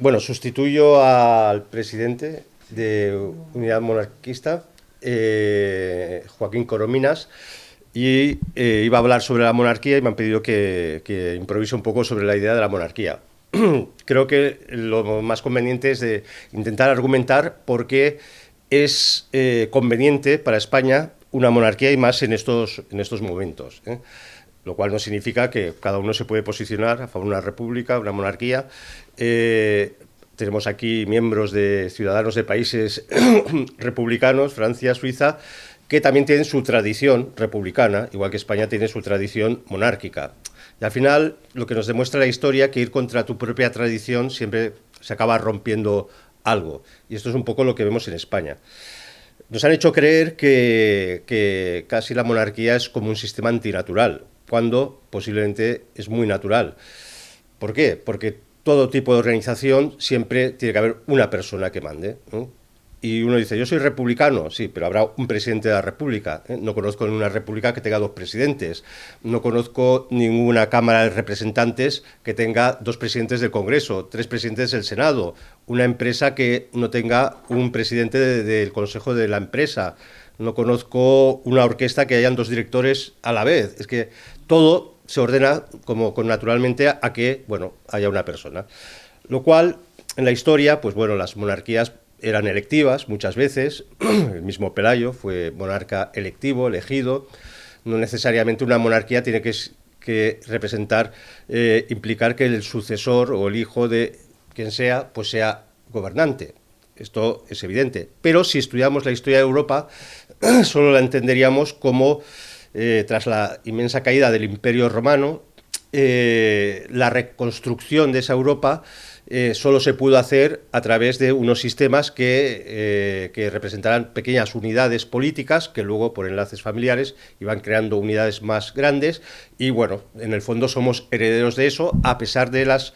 Bueno, sustituyo al presidente de Unidad Monarquista, Joaquín Corominas, y iba a hablar sobre la monarquía y me han pedido que improvise un poco sobre la idea de la monarquía. Creo que lo más conveniente es de intentar argumentar por qué es conveniente para España una monarquía y más en estos momentos, ¿eh? Lo cual no significa que cada uno se puede posicionar a favor de una república, una monarquía. Tenemos aquí miembros de ciudadanos de países republicanos, Francia, Suiza, que también tienen su tradición republicana, igual que España tiene su tradición monárquica. Y al final, lo que nos demuestra la historia, que ir contra tu propia tradición siempre se acaba rompiendo algo. Y esto es un poco lo que vemos en España. Nos han hecho creer que casi la monarquía es como un sistema antinatural, cuando posiblemente es muy natural. ¿Por qué? Porque todo tipo de organización siempre tiene que haber una persona que mande, ¿no? Y uno dice, yo soy republicano, sí, pero habrá un presidente de la república, ¿eh? No conozco ninguna república que tenga dos presidentes. No conozco ninguna Cámara de Representantes que tenga dos presidentes del Congreso, tres presidentes del Senado. Una empresa que no tenga un presidente del Consejo de la empresa. No conozco una orquesta que hayan dos directores a la vez. Es que todo se ordena como naturalmente a que, bueno, haya una persona. Lo cual, en la historia, pues bueno, las monarquías eran electivas muchas veces. El mismo Pelayo fue monarca electivo, elegido. No necesariamente una monarquía tiene que representar, implicar que el sucesor o el hijo de quien sea, pues sea gobernante. Esto es evidente. Pero si estudiamos la historia de Europa, solo la entenderíamos como, tras la inmensa caída del Imperio Romano, la reconstrucción de esa Europa solo se pudo hacer a través de unos sistemas que representaran pequeñas unidades políticas que luego, por enlaces familiares, iban creando unidades más grandes. Y bueno, en el fondo somos herederos de eso, a pesar de las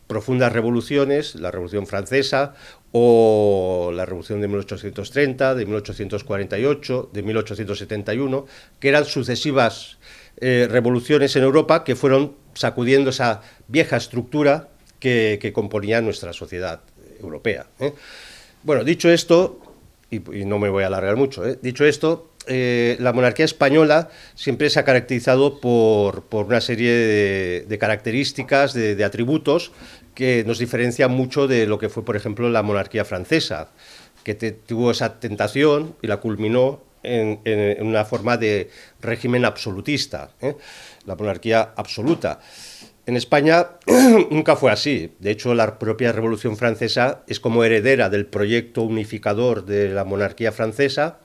profundas revoluciones, la Revolución Francesa o la Revolución de 1830, de 1848, de 1871, que eran sucesivas revoluciones en Europa que fueron sacudiendo esa vieja estructura que componía nuestra sociedad europea, ¿eh? Bueno, dicho esto, y no me voy a alargar mucho, dicho esto, la monarquía española siempre se ha caracterizado por una serie de características, de atributos que nos diferencian mucho de lo que fue, por ejemplo, la monarquía francesa, que tuvo esa tentación y la culminó en una forma de régimen absolutista, la monarquía absoluta. En España nunca fue así. De hecho, la propia Revolución Francesa es como heredera del proyecto unificador de la monarquía francesa.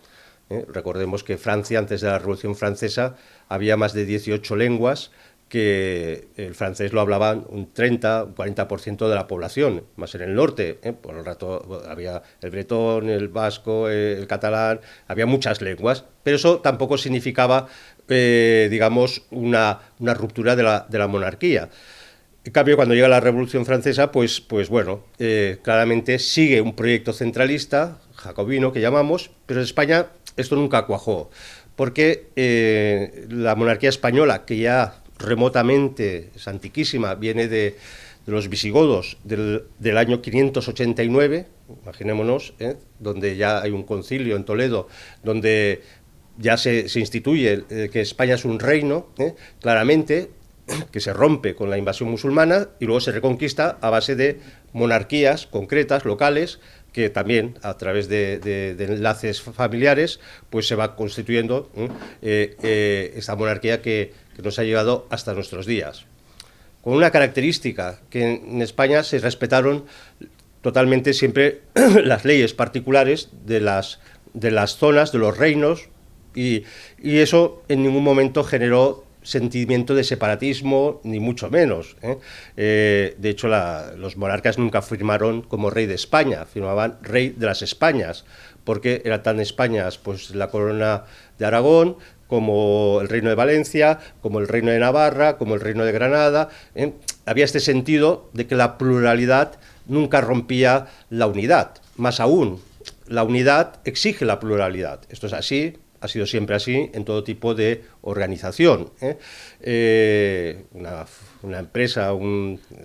Recordemos que Francia, antes de la Revolución Francesa, había más de 18 lenguas, que el francés lo hablaban un 30, un 40% de la población, más en el norte. Por el rato había el bretón, el vasco, el catalán, había muchas lenguas, pero eso tampoco significaba, digamos, una ruptura de la monarquía. En cambio, cuando llega la Revolución Francesa, pues bueno, claramente sigue un proyecto centralista, jacobino, que llamamos, pero en España esto nunca cuajó, porque la monarquía española, que ya remotamente es antiquísima, viene de los visigodos del año 589, imaginémonos, donde ya hay un concilio en Toledo, donde ya se instituye que España es un reino, claramente, que se rompe con la invasión musulmana y luego se reconquista a base de monarquías concretas, locales, que también a través de enlaces familiares pues se va constituyendo esta monarquía que nos ha llegado hasta nuestros días. Con una característica, que en España se respetaron totalmente siempre las leyes particulares de las zonas, de los reinos, y eso en ningún momento generó sentimiento de separatismo, ni mucho menos. De hecho, los monarcas nunca firmaron como rey de España, firmaban rey de las Españas, porque eran tan Españas, pues la corona de Aragón, como el reino de Valencia, como el reino de Navarra, como el reino de Granada. Había este sentido de que la pluralidad nunca rompía la unidad. Más aún, la unidad exige la pluralidad. Esto es así. Ha sido siempre así en todo tipo de organización. Una empresa,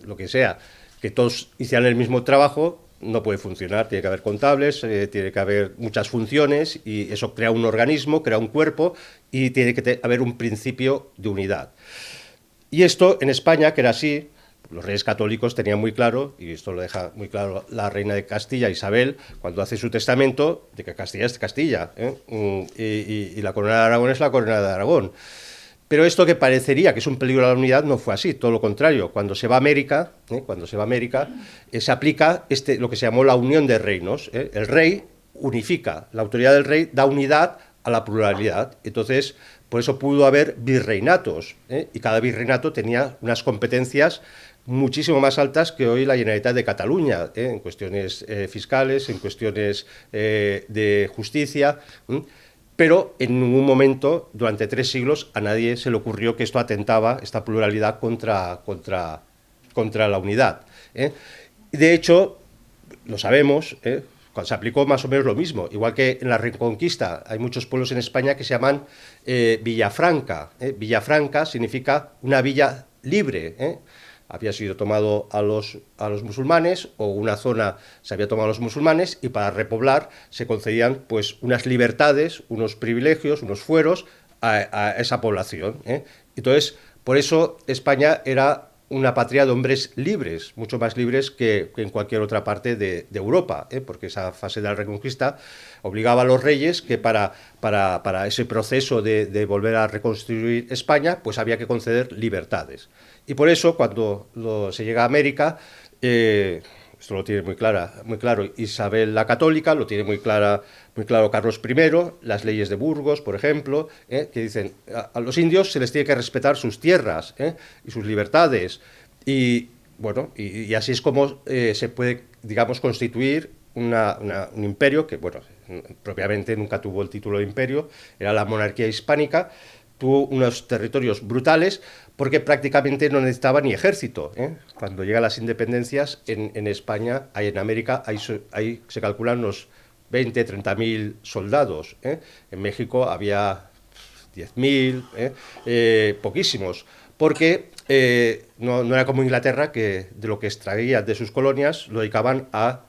lo que sea, que todos hicieran el mismo trabajo no puede funcionar. Tiene que haber contables, tiene que haber muchas funciones y eso crea un organismo, crea un cuerpo y tiene que haber un principio de unidad. Y esto en España, que era así, los reyes católicos tenían muy claro, y esto lo deja muy claro la reina de Castilla, Isabel, cuando hace su testamento, de que Castilla es Castilla, y la corona de Aragón es la corona de Aragón. Pero esto que parecería que es un peligro a la unidad no fue así, todo lo contrario. Cuando se va a América, se aplica lo que se llamó la unión de reinos. El rey unifica, la autoridad del rey da unidad a la pluralidad. Entonces, por eso pudo haber virreinatos, y cada virreinato tenía unas competencias muchísimo más altas que hoy la Generalitat de Cataluña, en cuestiones fiscales, en cuestiones de justicia. Pero en ningún momento, durante 3 siglos, a nadie se le ocurrió que esto atentaba, esta pluralidad, contra la unidad. De hecho, lo sabemos, cuando se aplicó más o menos lo mismo. Igual que en la Reconquista hay muchos pueblos en España que se llaman Villafranca. Villafranca significa una villa libre. Había sido tomado a los musulmanes, o una zona se había tomado a los musulmanes, y para repoblar se concedían pues unas libertades, unos privilegios, unos fueros a esa población. Entonces, por eso España era una patria de hombres libres, mucho más libres que en cualquier otra parte de Europa, porque esa fase de la Reconquista obligaba a los reyes que para ese proceso de volver a reconstruir España, pues había que conceder libertades. Y por eso, cuando se llega a América, esto lo tiene muy claro Isabel la Católica, lo tiene muy claro Carlos I, las leyes de Burgos, por ejemplo, que dicen a los indios se les tiene que respetar sus tierras y sus libertades. Y bueno, y así es como se puede, digamos, constituir un imperio que, bueno, propiamente nunca tuvo el título de imperio, era la monarquía hispánica. Tuvo unos territorios brutales porque prácticamente no necesitaba ni ejército. Cuando llegan las independencias en España, en América, ahí se calculan unos 20, 30.000 soldados. En México había 10.000, poquísimos, porque no era como Inglaterra, que de lo que extraían de sus colonias lo dedicaban a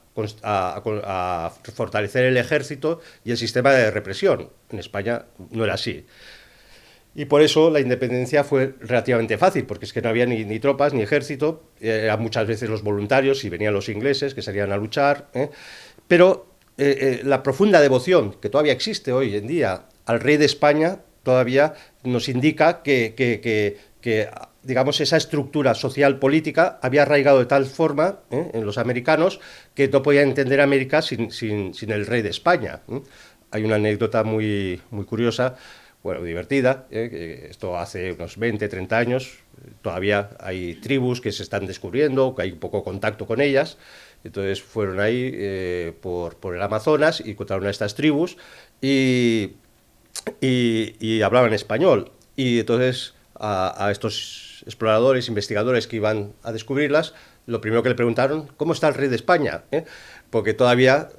fortalecer el ejército y el sistema de represión. En España no era así. Y por eso la independencia fue relativamente fácil, porque es que no había ni tropas ni ejército, eran muchas veces los voluntarios y venían los ingleses que salían a luchar. Pero la profunda devoción que todavía existe hoy en día al rey de España todavía nos indica que digamos, esa estructura social política había arraigado de tal forma en los americanos que no podían entender América sin el rey de España. Hay una anécdota muy, muy curiosa, bueno, divertida, que esto hace unos 20, 30 años, todavía hay tribus que se están descubriendo, que hay poco contacto con ellas. Entonces fueron ahí por el Amazonas y encontraron a estas tribus y hablaban español. Y entonces a estos exploradores, investigadores que iban a descubrirlas, lo primero que le preguntaron: ¿cómo está el rey de España? Porque todavía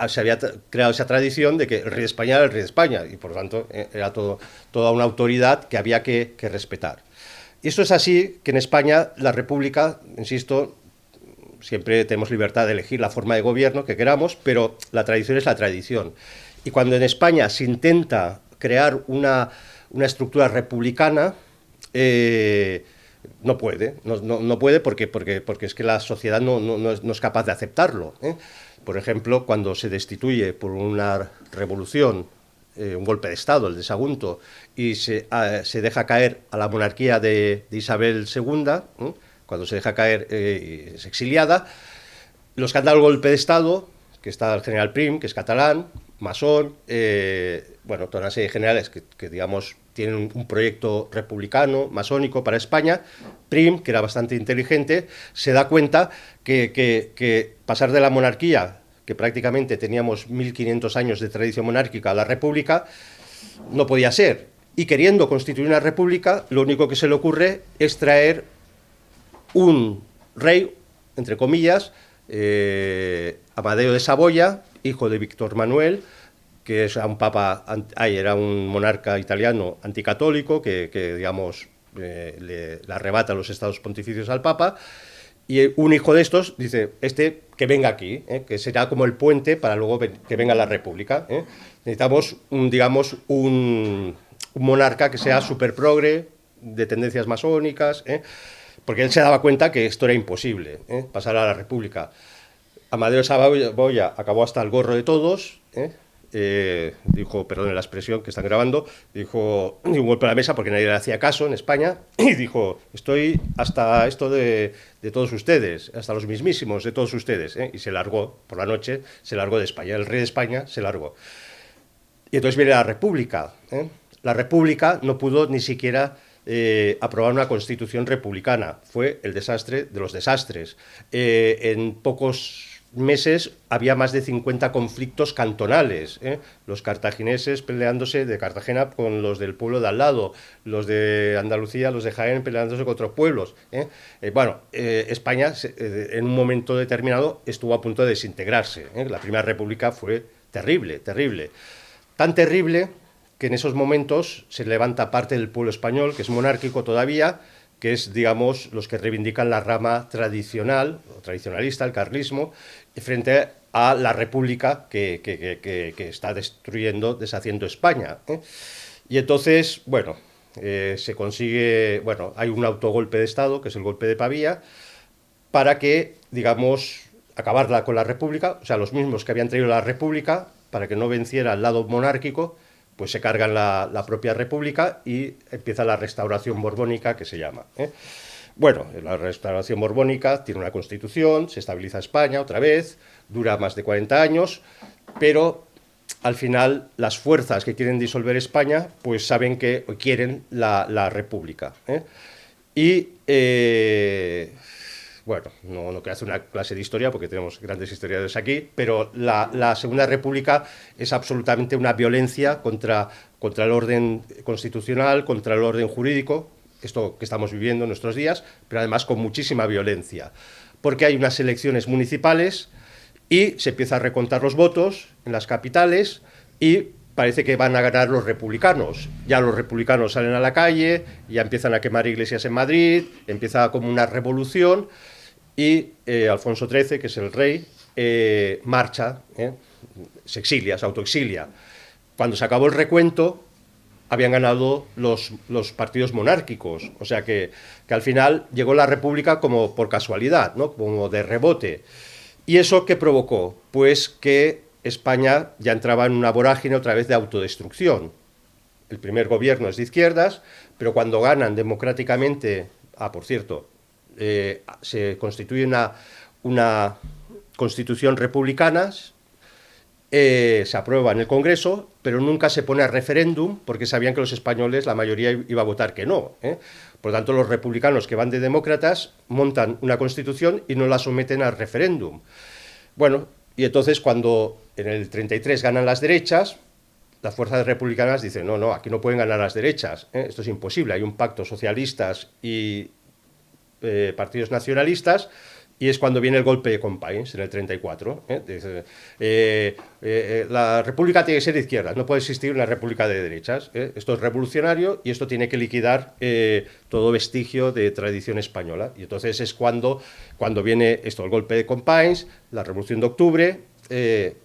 se había creado esa tradición de que el rey de España era el rey de España y por lo tanto era toda una autoridad que había que respetar. Y esto es así que en España la República, insisto, siempre tenemos libertad de elegir la forma de gobierno que queramos, pero la tradición es la tradición. Y cuando en España se intenta crear una estructura republicana, no puede porque es que la sociedad no es capaz de aceptarlo. Por ejemplo, cuando se destituye por una revolución, un golpe de Estado, el de Sagunto, y se deja caer a la monarquía de Isabel II, cuando se deja caer, es exiliada, los que han dado el golpe de Estado, que está el general Prim, que es catalán, masón, bueno, toda una serie de generales que digamos, tienen un proyecto republicano, masónico para España. Prim, que era bastante inteligente, se da cuenta que pasar de la monarquía, que prácticamente teníamos 1500 años de tradición monárquica, a la república, no podía ser. Y queriendo constituir una república, lo único que se le ocurre es traer un rey, entre comillas, Amadeo de Saboya, hijo de Víctor Manuel, que era era un monarca italiano anticatólico que digamos, le arrebata los estados pontificios al Papa, Y un hijo de estos dice, que venga aquí, que será como el puente para luego que venga la República. Necesitamos, digamos, un monarca que sea súper progre, de tendencias masónicas, porque él se daba cuenta que esto era imposible, pasar a la República. Amadeo Saboya acabó hasta el gorro de todos, dijo, perdón la expresión que están grabando, dijo, dio un golpe a la mesa porque nadie le hacía caso en España, y dijo, estoy hasta esto de todos ustedes, hasta los mismísimos de todos ustedes, y se largó por la noche, se largó de España, el rey de España se largó. Y entonces viene la República. La República no pudo ni siquiera aprobar una constitución republicana. Fue el desastre de los desastres. En pocos meses había más de 50 conflictos cantonales. Los cartagineses peleándose de Cartagena con los del pueblo de al lado, los de Andalucía, los de Jaén peleándose con otros pueblos. España en un momento determinado estuvo a punto de desintegrarse. La Primera República fue terrible, terrible. Tan terrible que en esos momentos se levanta parte del pueblo español, que es monárquico todavía, que es, digamos, los que reivindican la rama tradicional, o tradicionalista, el carlismo, frente a la república que está destruyendo, deshaciendo España. Y entonces, bueno, se consigue, bueno, hay un autogolpe de Estado, que es el golpe de Pavía, para que, digamos, acabarla con la república, o sea, los mismos que habían traído la república, para que no venciera el lado monárquico, pues se cargan la propia república y empieza la restauración borbónica, que se llama. Bueno, la restauración borbónica tiene una constitución, se estabiliza España otra vez, dura más de 40 años, pero al final las fuerzas que quieren disolver España pues saben que quieren la república. Y bueno, no quiero hacer una clase de historia porque tenemos grandes historiadores aquí, pero la Segunda República es absolutamente una violencia contra el orden constitucional, contra el orden jurídico, esto que estamos viviendo en nuestros días, pero además con muchísima violencia, porque hay unas elecciones municipales y se empieza a recontar los votos en las capitales y parece que van a ganar los republicanos. Ya los republicanos salen a la calle, ya empiezan a quemar iglesias en Madrid, empieza como una revolución y Alfonso XIII, que es el rey, marcha, se exilia, se autoexilia. Cuando se acabó el recuento, habían ganado los partidos monárquicos, o sea que al final llegó la república como por casualidad, ¿no? Como de rebote. ¿Y eso qué provocó? Pues que España ya entraba en una vorágine otra vez de autodestrucción. El primer gobierno es de izquierdas, pero cuando ganan democráticamente, por cierto, se constituye una constitución republicana, se aprueba en el Congreso, pero nunca se pone a referéndum porque sabían que los españoles, la mayoría iba a votar que no. Por lo tanto, los republicanos que van de demócratas montan una constitución y no la someten al referéndum. Bueno, y entonces cuando en el 33 ganan las derechas, las fuerzas republicanas dicen, no, aquí no pueden ganar las derechas, esto es imposible, hay un pacto socialistas y partidos nacionalistas, y es cuando viene el golpe de Companys, en el 34. La república tiene que ser de izquierdas, no puede existir una república de derechas. Esto es revolucionario y esto tiene que liquidar todo vestigio de tradición española. Y entonces es cuando viene esto, el golpe de Companys, la Revolución de Octubre,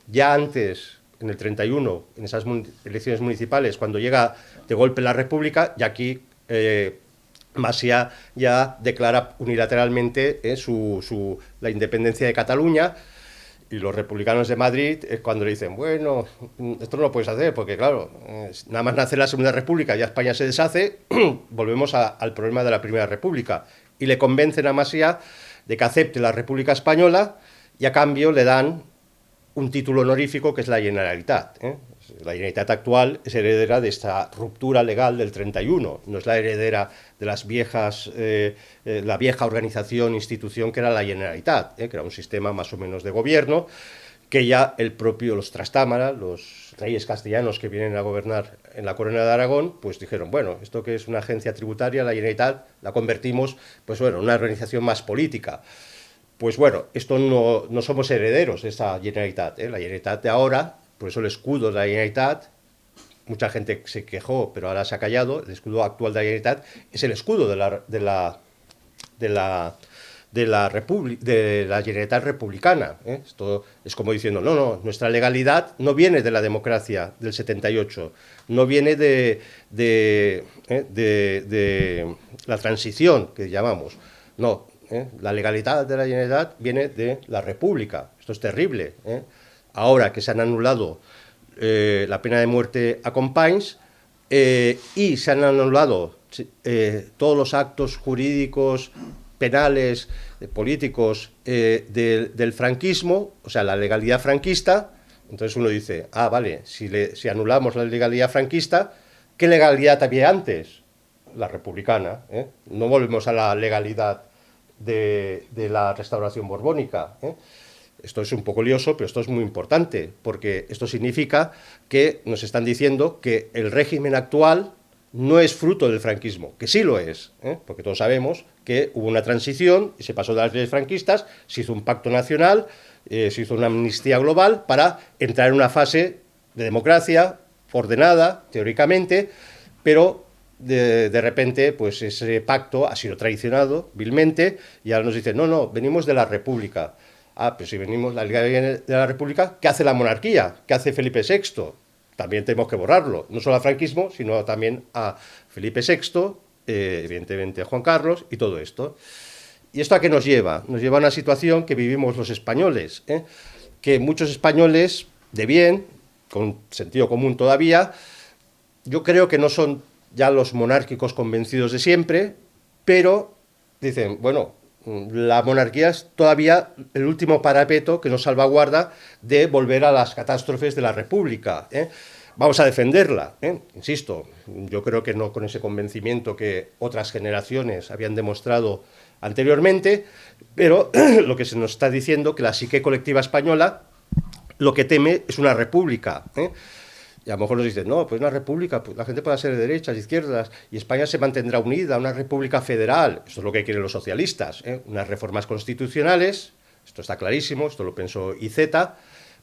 ya antes, en el 31, en esas elecciones municipales, cuando llega de golpe la república, y aquí Macià ya declara unilateralmente la independencia de Cataluña, y los republicanos de Madrid es cuando le dicen, bueno, esto no lo puedes hacer porque claro, nada más nace la Segunda República, ya España se deshace, volvemos al problema de la Primera República, y le convencen a Macià de que acepte la República Española y a cambio le dan un título honorífico que es la Generalitat. La Generalitat actual es heredera de esta ruptura legal del 31, no es la heredera de las viejas, la vieja organización, institución que era la Generalitat, que era un sistema más o menos de gobierno, que ya los Trastámara, los reyes castellanos que vienen a gobernar en la corona de Aragón, pues dijeron, bueno, esto que es una agencia tributaria, la Generalitat, la convertimos, pues bueno, en una organización más política. Pues bueno, esto no somos herederos de esa Generalitat. La Generalitat de ahora, por eso el escudo de la Generalitat, mucha gente se quejó, pero ahora se ha callado, el escudo actual de la Generalitat es el escudo de de la Generalitat republicana. Esto es como diciendo, no, no, nuestra legalidad no viene de la democracia del 78, no viene de la transición, que llamamos, no, la legalidad de la Generalitat viene de la República. Esto es terrible. Ahora que se han anulado la pena de muerte a Companys y se han anulado todos los actos jurídicos, penales, políticos del franquismo, o sea, la legalidad franquista, entonces uno dice, ah, vale, si anulamos la legalidad franquista, ¿qué legalidad había antes? La republicana. No volvemos a la legalidad de la restauración borbónica. Esto es un poco lioso, pero esto es muy importante, porque esto significa que nos están diciendo que el régimen actual no es fruto del franquismo, que sí lo es, porque todos sabemos que hubo una transición y se pasó de las leyes franquistas, se hizo un pacto nacional, se hizo una amnistía global para entrar en una fase de democracia ordenada, teóricamente, pero de repente pues ese pacto ha sido traicionado vilmente y ahora nos dicen, no, no, venimos de la República. Ah, pero si venimos de la República, ¿qué hace la monarquía? ¿Qué hace Felipe VI? También tenemos que borrarlo, no solo al franquismo, sino también a Felipe VI, evidentemente a Juan Carlos y todo esto. ¿Y esto a qué nos lleva? Nos lleva a una situación que vivimos los españoles, que muchos españoles de bien, con sentido común todavía, yo creo que no son ya los monárquicos convencidos de siempre, pero dicen, bueno, la monarquía es todavía el último parapeto que nos salvaguarda de volver a las catástrofes de la República. Vamos a defenderla, insisto, yo creo que no con ese convencimiento que otras generaciones habían demostrado anteriormente, pero lo que se nos está diciendo que la psique colectiva española lo que teme es una república. Y a lo mejor nos dicen, no, pues una república, pues la gente puede ser de derechas, de izquierdas, y España se mantendrá unida, una república federal. Esto es lo que quieren los socialistas, unas reformas constitucionales, esto está clarísimo, esto lo pensó IZ.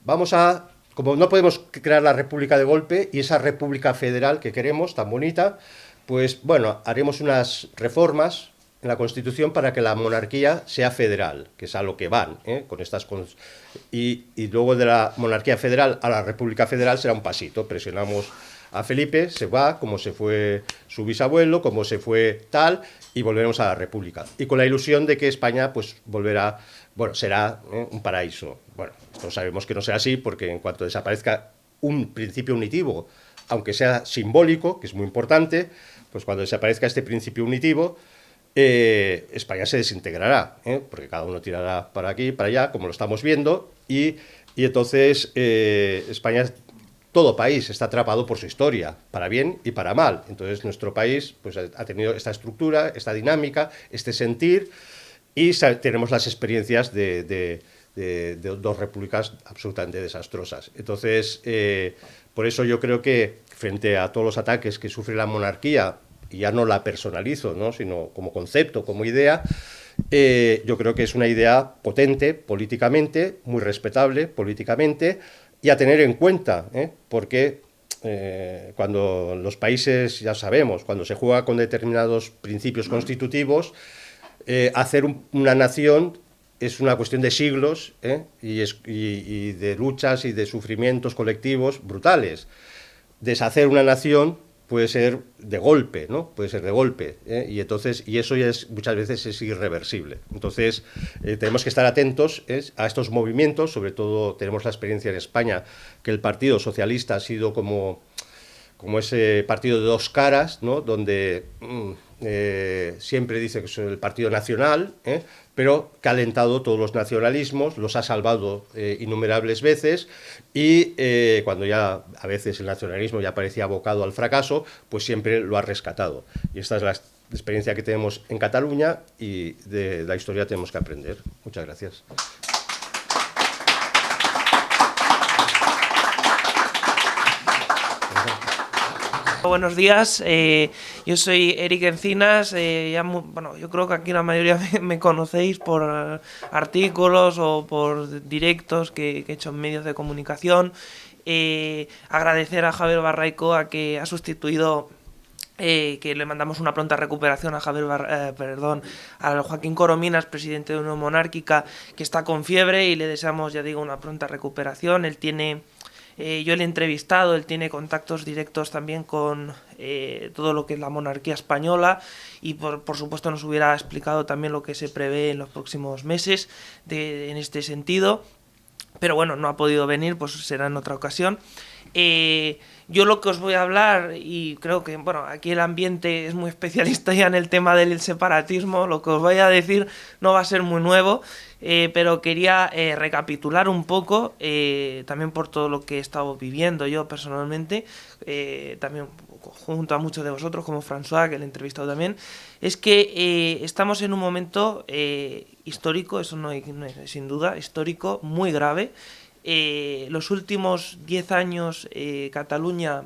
Vamos a, como no podemos crear la república de golpe, y esa república federal que queremos, tan bonita, pues bueno, haremos unas reformas en la Constitución para que la monarquía sea federal, que es a lo que van, con estas y luego de la monarquía federal a la república federal será un pasito, presionamos a Felipe, se va, como se fue su bisabuelo, como se fue tal, y volveremos a la república. Y con la ilusión de que España pues volverá, bueno, será un paraíso. Bueno, esto sabemos que no será así, porque en cuanto desaparezca un principio unitivo, aunque sea simbólico, que es muy importante, pues cuando desaparezca este principio unitivo, España se desintegrará, porque cada uno tirará para aquí, para allá, como lo estamos viendo, y entonces España, todo país está atrapado por su historia, para bien y para mal. Entonces nuestro país pues, ha tenido esta estructura, esta dinámica, este sentir, y tenemos las experiencias de dos repúblicas absolutamente desastrosas. Entonces, por eso yo creo que frente a todos los ataques que sufre la monarquía, y ya no la personalizo, ¿no?, sino como concepto, como idea, yo creo que es una idea potente políticamente, muy respetable políticamente, y a tener en cuenta, porque cuando los países, ya sabemos, cuando se juega con determinados principios constitutivos, hacer una nación es una cuestión de siglos, y de luchas y de sufrimientos colectivos brutales. Deshacer una nación puede ser de golpe, ¿no? Puede ser de golpe, y entonces, y eso ya muchas veces es irreversible. Entonces, tenemos que estar atentos a estos movimientos, sobre todo tenemos la experiencia en España, que el Partido Socialista ha sido como ese partido de dos caras, ¿no?, donde siempre dice que es el partido nacional, pero que ha alentado todos los nacionalismos, los ha salvado innumerables veces, y cuando ya a veces el nacionalismo ya parecía abocado al fracaso, pues siempre lo ha rescatado. Y esta es la experiencia que tenemos en Cataluña, y de la historia tenemos que aprender. Muchas gracias. Buenos días, yo soy Eric Encinas, bueno, yo creo que aquí la mayoría me conocéis por artículos o por directos que he hecho en medios de comunicación. Agradecer a Javier Barraico a que ha sustituido que le mandamos una pronta recuperación a a Joaquín Corominas, presidente de Unión Monárquica, que está con fiebre, y le deseamos, ya digo, una pronta recuperación. Él tiene, yo le he entrevistado, él tiene contactos directos también con todo lo que es la monarquía española, y por supuesto nos hubiera explicado también lo que se prevé en los próximos meses en este sentido. Pero bueno, no ha podido venir, pues será en otra ocasión. Yo lo que os voy a hablar, y creo que bueno, aquí el ambiente es muy especialista ya en el tema del separatismo, lo que os voy a decir no va a ser muy nuevo, pero quería recapitular un poco, también por todo lo que he estado viviendo yo personalmente, también junto a muchos de vosotros, como François, que le he entrevistado también. Es que estamos en un momento histórico, eso no hay, sin duda, histórico, muy grave. Los últimos 10 años Cataluña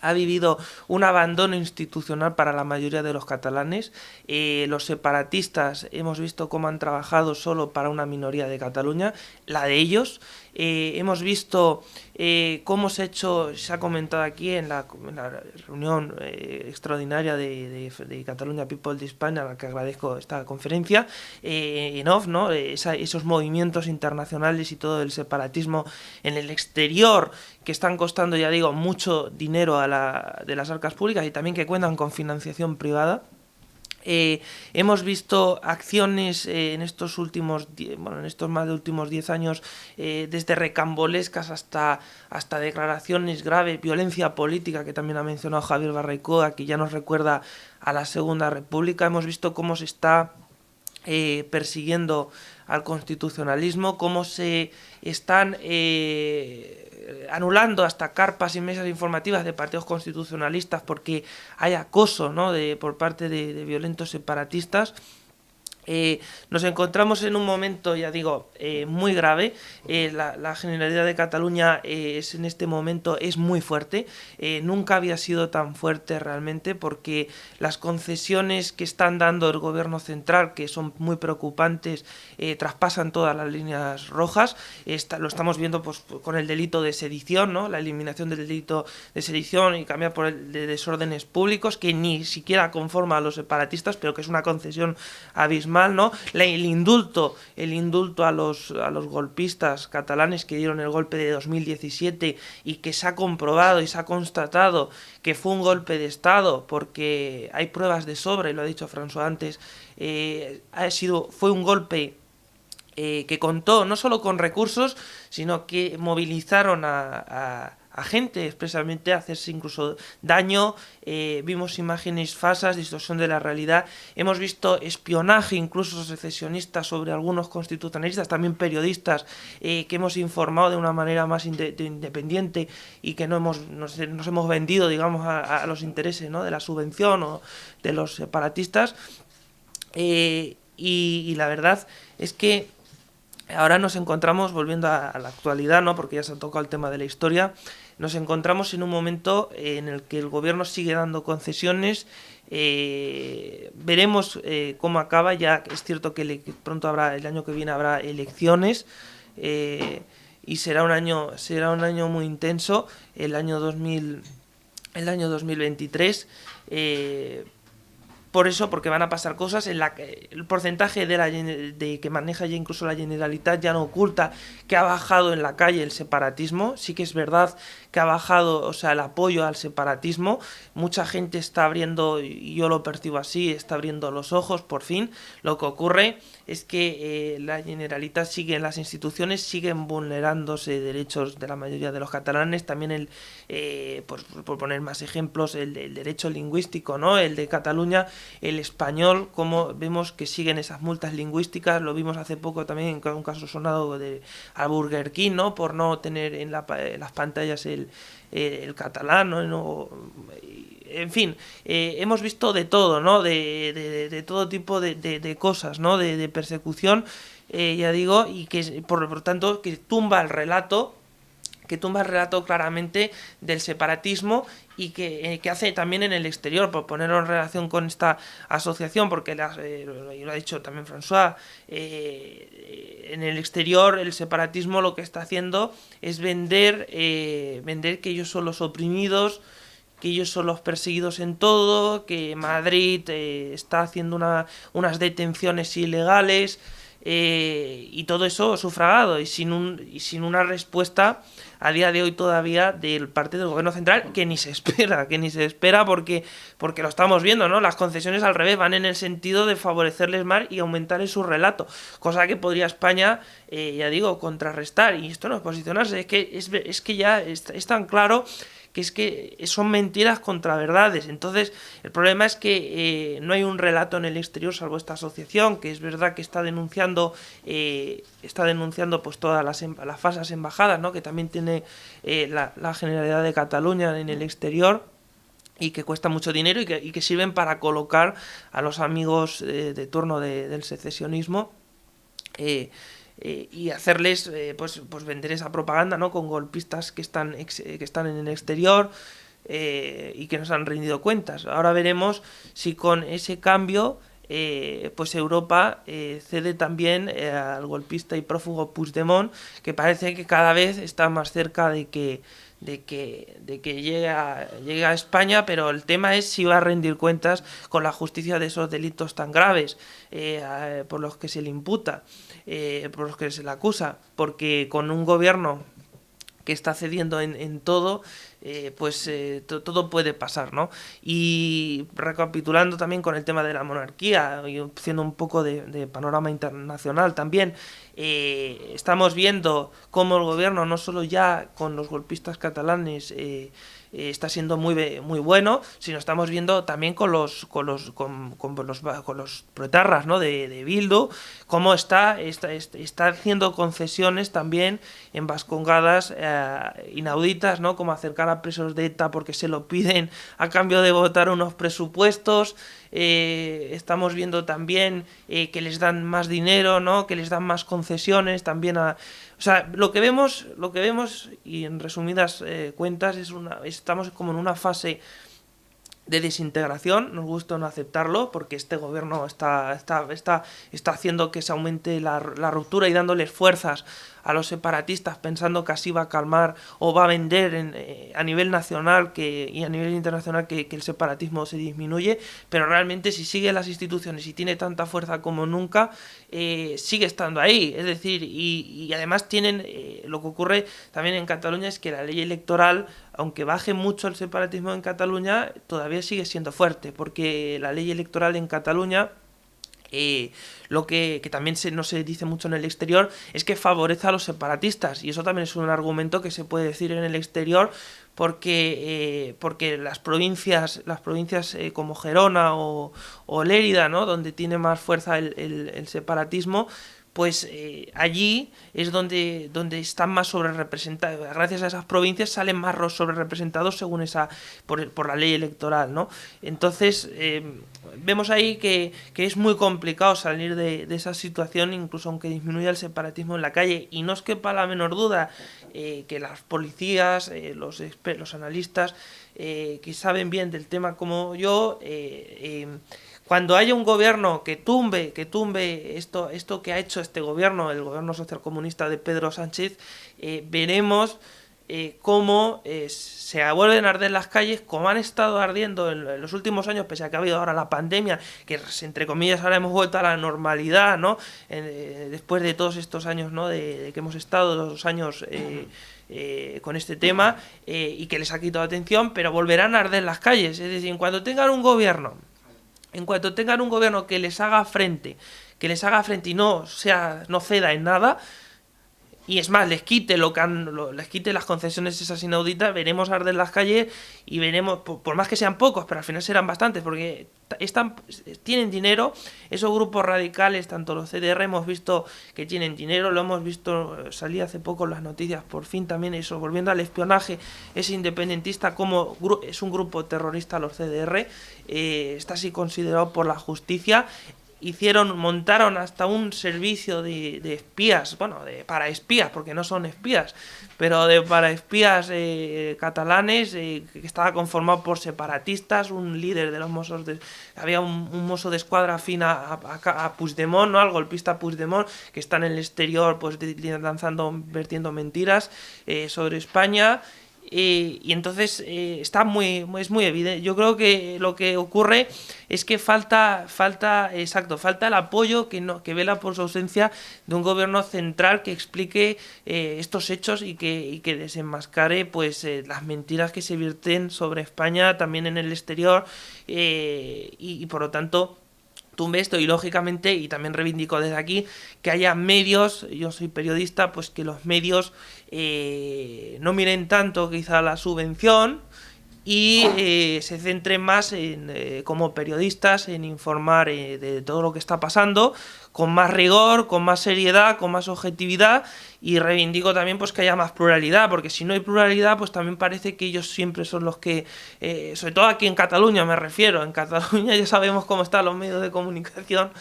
ha vivido un abandono institucional para la mayoría de los catalanes. Los separatistas hemos visto cómo han trabajado solo para una minoría de Cataluña, la de ellos. Hemos visto cómo se ha comentado aquí en la reunión extraordinaria de Cataluña People de España, a la que agradezco esta conferencia, en off, ¿no? Esos movimientos internacionales y todo el separatismo en el exterior, que están costando, ya digo, mucho dinero de las arcas públicas, y también que cuentan con financiación privada. Hemos visto acciones en estos más de últimos 10 años, desde recambolescas hasta declaraciones graves, violencia política, que también ha mencionado Javier Barraicoa, que ya nos recuerda a la Segunda República. Hemos visto cómo se está persiguiendo al constitucionalismo, cómo se están anulando hasta carpas y mesas informativas de partidos constitucionalistas porque hay acoso, ¿no?, por parte de violentos separatistas. Nos encontramos en un momento, ya digo, muy grave. La Generalidad de Cataluña en este momento es muy fuerte. Nunca había sido tan fuerte realmente, porque las concesiones que están dando el gobierno central, que son muy preocupantes, traspasan todas las líneas rojas. Lo estamos viendo pues con el delito de sedición, ¿no?, la eliminación del delito de sedición y cambiar por el de desórdenes públicos, que ni siquiera conforma a los separatistas, pero que es una concesión abismal, ¿no? El indulto a los golpistas catalanes que dieron el golpe de 2017, y que se ha comprobado y se ha constatado que fue un golpe de Estado, porque hay pruebas de sobra, y lo ha dicho François antes. Fue un golpe que contó no solo con recursos, sino que movilizaron a gente expresamente a hacerse incluso daño. Vimos imágenes falsas, distorsión de la realidad. Hemos visto espionaje, incluso secesionista, sobre algunos constitucionalistas, también periodistas, que hemos informado de una manera más independiente, y que nos hemos vendido, digamos, a los intereses, ¿no?, de la subvención o de los separatistas. Y la verdad es que ahora nos encontramos, volviendo a la actualidad, ¿no?, porque ya se ha tocado el tema de la historia, nos encontramos en un momento en el que el gobierno sigue dando concesiones. Veremos cómo acaba. Ya es cierto que pronto el año que viene habrá elecciones, y será un año muy intenso, el año 2023. Por eso, porque van a pasar cosas en la que el porcentaje de que maneja ya incluso la Generalitat ya no oculta que ha bajado en la calle el separatismo. Sí que es verdad que ha bajado, o sea, el apoyo al separatismo. Mucha gente está abriendo, y yo lo percibo así, está abriendo los ojos por fin. Lo que ocurre es que la Generalitat las instituciones siguen vulnerándose derechos de la mayoría de los catalanes. También por poner más ejemplos, el derecho lingüístico, ¿no?, el de Cataluña, el español, como vemos que siguen esas multas lingüísticas. Lo vimos hace poco también en un caso sonado al Burger King, ¿no?, por no tener en las pantallas el catalán, ¿no? En fin, hemos visto de todo, ¿no?, de todo tipo de cosas, ¿no?, de persecución, ya digo, y que por tanto que tumba el relato claramente del separatismo, y que hace también en el exterior, por ponerlo en relación con esta asociación, porque lo ha dicho también François, en el exterior el separatismo lo que está haciendo es vender que ellos son los oprimidos, que ellos son los perseguidos en todo, que Madrid está haciendo unas detenciones ilegales, y todo eso sufragado y sin una respuesta a día de hoy todavía del parte del gobierno central, que ni se espera porque lo estamos viendo, ¿no? Las concesiones al revés van en el sentido de favorecerles más y aumentarles su relato, cosa que podría España, ya digo, contrarrestar. Y esto no es posicionarse, es que ya es tan claro que es que son mentiras contra verdades. Entonces, el problema es que no hay un relato en el exterior, salvo esta asociación, que es verdad que está denunciando pues todas las falsas embajadas, ¿no? Que también tiene la Generalidad de Cataluña en el exterior, y que cuesta mucho dinero y que sirven para colocar a los amigos de turno del secesionismo, y hacerles pues vender esa propaganda, ¿no? Con golpistas que están en el exterior, y que nos han rendido cuentas. Ahora veremos si con ese cambio pues Europa cede también al golpista y prófugo Puigdemont, que parece que cada vez está más cerca de que llegue a España, pero el tema es si va a rendir cuentas con la justicia de esos delitos tan graves por los que se le imputa, por los que se le acusa, porque con un gobierno que está cediendo en todo, pues todo puede pasar, ¿no? Y recapitulando también con el tema de la monarquía y haciendo un poco de panorama internacional también, estamos viendo cómo el gobierno, no solo ya con los golpistas catalanes, está siendo muy bueno, sino estamos viendo también con los proetarras, ¿no? de Bildu, cómo está haciendo concesiones también en vascongadas inauditas, ¿no? Como acercar a presos de ETA porque se lo piden a cambio de votar unos presupuestos. Estamos viendo también que les dan más dinero, ¿no? Que les dan más concesiones también o sea, lo que vemos y en resumidas cuentas estamos como en una fase de desintegración, nos gusta no aceptarlo, porque este gobierno está haciendo que se aumente la ruptura y dándoles fuerzas a los separatistas, pensando que así va a calmar o va a vender a nivel nacional y a nivel internacional que el separatismo se disminuye, pero realmente si sigue las instituciones y tiene tanta fuerza como nunca, sigue estando ahí. Es decir, y además tienen, lo que ocurre también en Cataluña es que la ley electoral, aunque baje mucho el separatismo en Cataluña, todavía sigue siendo fuerte, porque la ley electoral en Cataluña, lo que también no se dice mucho en el exterior, es que favorece a los separatistas, y eso también es un argumento que se puede decir en el exterior, porque las provincias como Gerona o Lérida, ¿no? Donde tiene más fuerza el separatismo, pues allí es donde están más sobrerepresentados. Gracias a esas provincias salen más sobrerepresentados según por la ley electoral, ¿no? Entonces vemos ahí que es muy complicado salir de esa situación, incluso aunque disminuya el separatismo en la calle. Y no os quepa la menor duda que las policías, los analistas que saben bien del tema como yo, cuando haya un gobierno que tumbe esto que ha hecho este gobierno, el gobierno socialcomunista de Pedro Sánchez, veremos cómo se vuelven a arder las calles, como han estado ardiendo en los últimos años, pese a que ha habido ahora la pandemia, que entre comillas ahora hemos vuelto a la normalidad, ¿no? Después de todos estos años, ¿no? de que hemos estado 2 años con este tema, y que les ha quitado atención, pero volverán a arder las calles. Es decir, en cuanto tengan un gobierno que les haga frente y no ceda en nada, y es más, les quite las concesiones esas inauditas, veremos arder las calles y veremos, por más que sean pocos, pero al final serán bastantes, porque tienen dinero. Esos grupos radicales, tanto los CDR, hemos visto que tienen dinero, lo hemos visto salir hace poco en las noticias, por fin también eso, volviendo al espionaje, es independentista, como es un grupo terrorista los CDR, está así considerado por la justicia. Montaron hasta un servicio de espías, bueno, para espías, porque no son espías, pero para espías catalanes, que estaba conformado por separatistas, un líder de los Mossos, había un mozo de escuadra afín a Puigdemont, ¿no? Al golpista Puigdemont, que está en el exterior, pues vertiendo mentiras sobre España. y entonces es muy evidente. Yo creo que lo que ocurre es que falta el apoyo que vela por su ausencia de un gobierno central que explique estos hechos y que desenmascare pues las mentiras que se vierten sobre España también en el exterior, y por lo tanto tumbe esto. Y lógicamente, y también reivindico desde aquí, que haya medios, yo soy periodista, pues que los medios no miren tanto quizá la subvención y se centren más como periodistas en informar de todo lo que está pasando con más rigor, con más seriedad, con más objetividad, y reivindico también pues que haya más pluralidad, porque si no hay pluralidad pues también parece que ellos siempre son los que, sobre todo aquí en Cataluña me refiero, en Cataluña ya sabemos cómo están los medios de comunicación,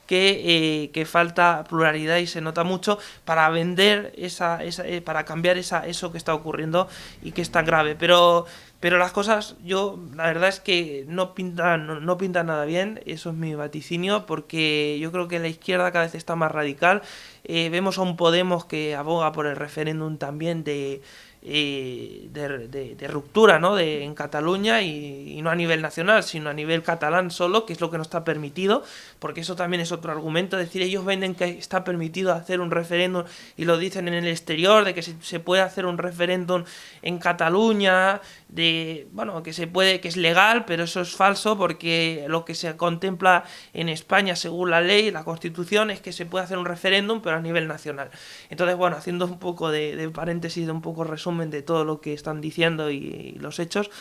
que falta pluralidad y se nota mucho para vender para cambiar eso que está ocurriendo y que es tan grave. Pero las cosas, la verdad es que no pintan nada bien, eso es mi vaticinio, porque yo creo que la izquierda cada vez está más radical. Vemos a un Podemos que aboga por el referéndum también de ruptura, ¿no? En Cataluña, y no a nivel nacional, sino a nivel catalán solo, que es lo que no está permitido, porque eso también es otro argumento. Es decir, ellos venden que está permitido hacer un referéndum y lo dicen en el exterior, de que se puede hacer un referéndum en Cataluña, que es legal, pero eso es falso, porque lo que se contempla en España según la ley, la Constitución, es que se puede hacer un referéndum pero a nivel nacional. Entonces, bueno, haciendo un poco de paréntesis, de un poco resumen de todo lo que están diciendo y los hechos,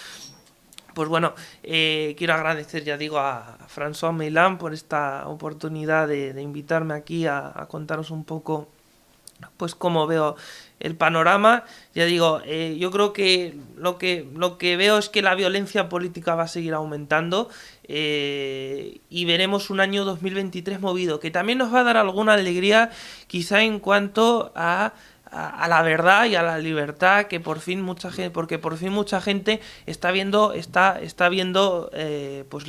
pues bueno, quiero agradecer, ya digo, a François Meilland por esta oportunidad de invitarme aquí a contaros un poco pues cómo veo el panorama. Ya digo, yo creo que lo que veo es que la violencia política va a seguir aumentando, y veremos un año 2023 movido, que también nos va a dar alguna alegría quizá en cuanto a la verdad y a la libertad, que por fin mucha gente, porque por fin mucha gente está viendo pues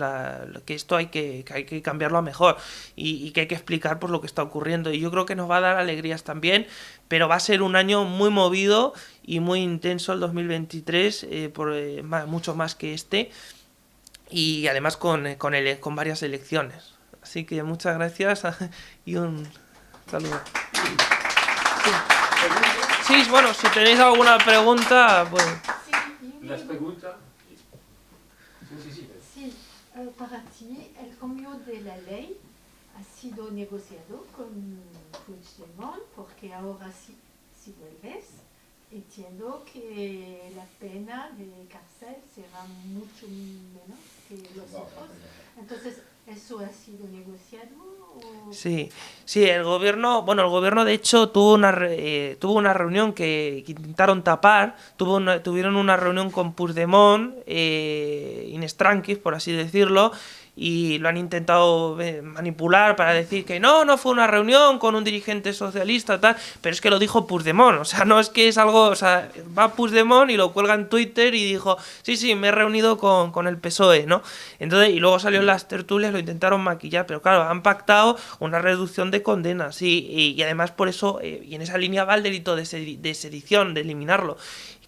que esto hay que cambiarlo a mejor, y que hay que explicar pues lo que está ocurriendo, y yo creo que nos va a dar alegrías también, pero va a ser un año muy movido y muy intenso el 2023, mucho más que este, y además con varias elecciones. Así que muchas gracias y un saludo. Sí. Sí, bueno, si tenéis alguna pregunta, pues... ¿Las preguntas? Sí, para ti, el cambio de la ley ha sido negociado con Puigdemont, porque ahora si vuelves, entiendo que la pena de cárcel será mucho menos que los otros. Entonces, ¿eso ha sido negociado? Sí, el gobierno de hecho tuvo una reunión que intentaron tapar, tuvieron una reunión con Puigdemont, in extranquis, por así decirlo, y lo han intentado manipular para decir que no fue una reunión con un dirigente socialista, tal, pero es que lo dijo Puigdemont, o sea, no es que es algo, o sea, va Puigdemont y lo cuelga en Twitter y dijo, sí, me he reunido con el PSOE, ¿no? Entonces, y luego salió en las tertulias, lo intentaron maquillar, pero claro, han pactado una reducción de condenas, y además por eso, y en esa línea va el delito de sedición, de eliminarlo,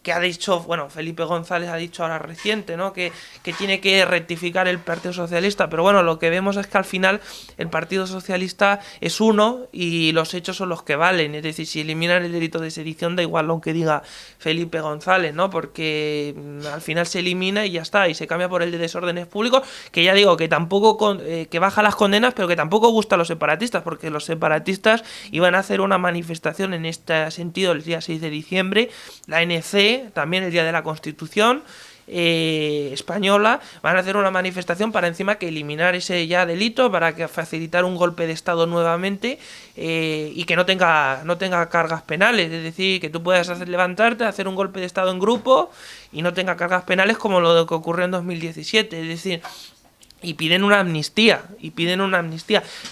que ha dicho, bueno, Felipe González ha dicho ahora reciente, ¿no? Que tiene que rectificar el Partido Socialista, pero bueno, lo que vemos es que al final el Partido Socialista es uno y los hechos son los que valen, es decir, si eliminan el delito de sedición da igual lo que diga Felipe González, ¿no? Porque al final se elimina y ya está, y se cambia por el de desórdenes públicos, que ya digo, que tampoco que baja las condenas, pero que tampoco gusta a los separatistas, porque los separatistas iban a hacer una manifestación en este sentido el día 6 de diciembre, la ANC también el día de la Constitución española, van a hacer una manifestación para encima que eliminar ese ya delito, para que facilitar un golpe de Estado nuevamente, y que no tenga cargas penales, es decir, que tú puedas levantarte, hacer un golpe de Estado en grupo y no tenga cargas penales como lo que ocurrió en 2017, es decir, y piden una amnistía,